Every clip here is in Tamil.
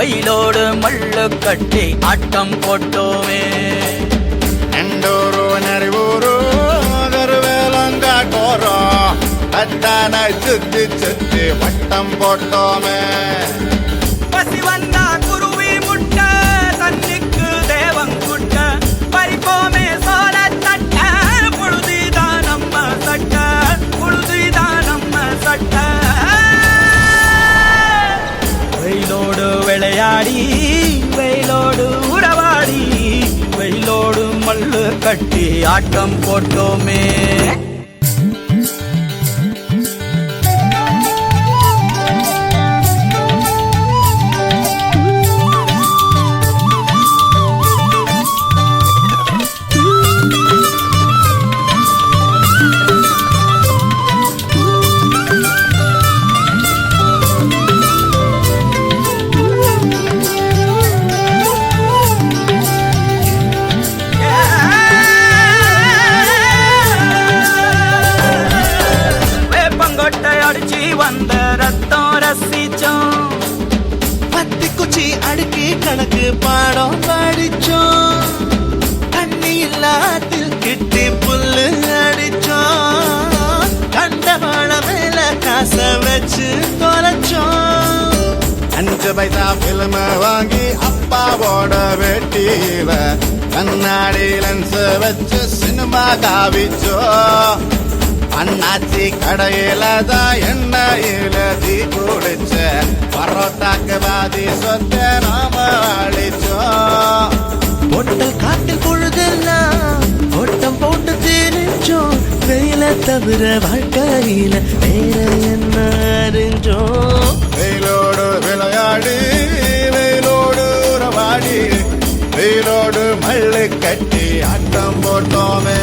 வெயிலோடு மல்லு கட்டி ஆட்டம் போட்டோமே. எண்டூரு நரிவூரு கருவேலங்காட்டோரம் தட்டானை சுத்தி சுத்தி வட்டம் போட்டோமே. பசி வந்தா குருவி முட்ட தண்ணிக்கு தேவங்குட்ட பறிப்போமே சோழ தட்ட புழுதிதான் நம்ம சட்ட புழுதிதான் நம்ம சட்ட. வெயிலோடு விளையாடி வெயிலோடு உறவாடி வெயிலோடு மல்லு கட்டி ஆட்டம் போட்டோமே. வந்த ரத்தம் ரசிச்சோம் பத்தி குச்சி அடுக்கி கணக்கு பாடம் படிச்சோம். தண்ணி இல்லாத்தில் கிட்டி புல்லு அடிச்சோம். கண்டவாழ மேல காச வச்சு தொலைச்சோம். 5 பைசா பிலிம வாங்கி அப்பாவோட வெட்டியில கண்ணாடி லென்ஸ் வச்சு சினிமா காவிச்சோம். அண்ணாச்சி கடையில தான் எண்ணெயில தீ குடிச்ச பரோட்டாக்கு பாதி சொத்த நாம அழிச்சோம். பொட்டல் காட்டில் பொழுதெல்லாம் ஓட்டம் போட்டு தெரிஞ்சோம். வெயில தவிர வாழ்க்கையில வேற என்ன அறிஞ்சோம். வெயிலோடு விளையாடி வெயிலோடு உறவாடி வெயிலோடு மல்லு கட்டி ஆட்டம் போட்டோமே.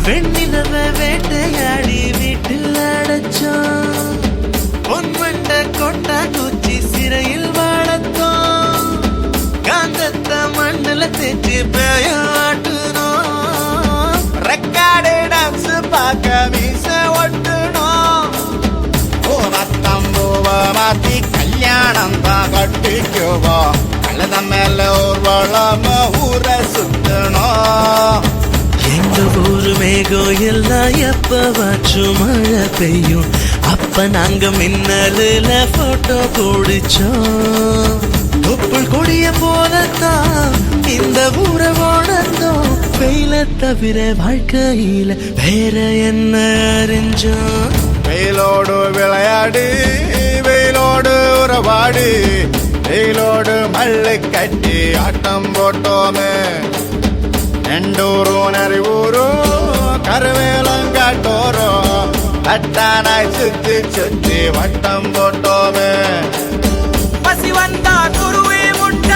வெண்ணிலவ வேட்டையாடி வீட்டில் அடைச்சோம். பொன்வண்ட கொட்டா குச்சி சிறையில் வாழத்தோம். காந்தத்த மண்ணில் தேச்சு பேயாட்டுனோம். ரெக்கார்டு டான்ஸ் பார்க்க மீச ஒட்டுனோம். பூவத்தம்பூவ மாத்தி கல்யாணம் தான் கட்டிக்குவோம். கழுத மேல ஊர்வலம் ஊரை சுத்தணும். எங்க ஊரு மேகம் எல்லாம் எப்பவாச்சும் மழை பெய்யும். அப்ப நாங்க மின்னலுல போட்டோ பிடிச்சோம். தொப்புள் கொடிய போலத்தான் இந்த ஊரை உணர்ந்தோம். வெயில தவிர வாழ்க்கையில வேற என்ன அறிஞ்சோம். வெயிலோடு விளையாடி வெயிலோடு உறவாடி வெயிலோடு மல்லு கட்டி ஆட்டம் போட்டோமே. எண்டூரு நரிவூரு கருவேலங்காட்டோரம் தட்டானாய் சுத்தி சுத்தி வட்டம் போட்டோமே. பசி வந்தா குருவி முட்ட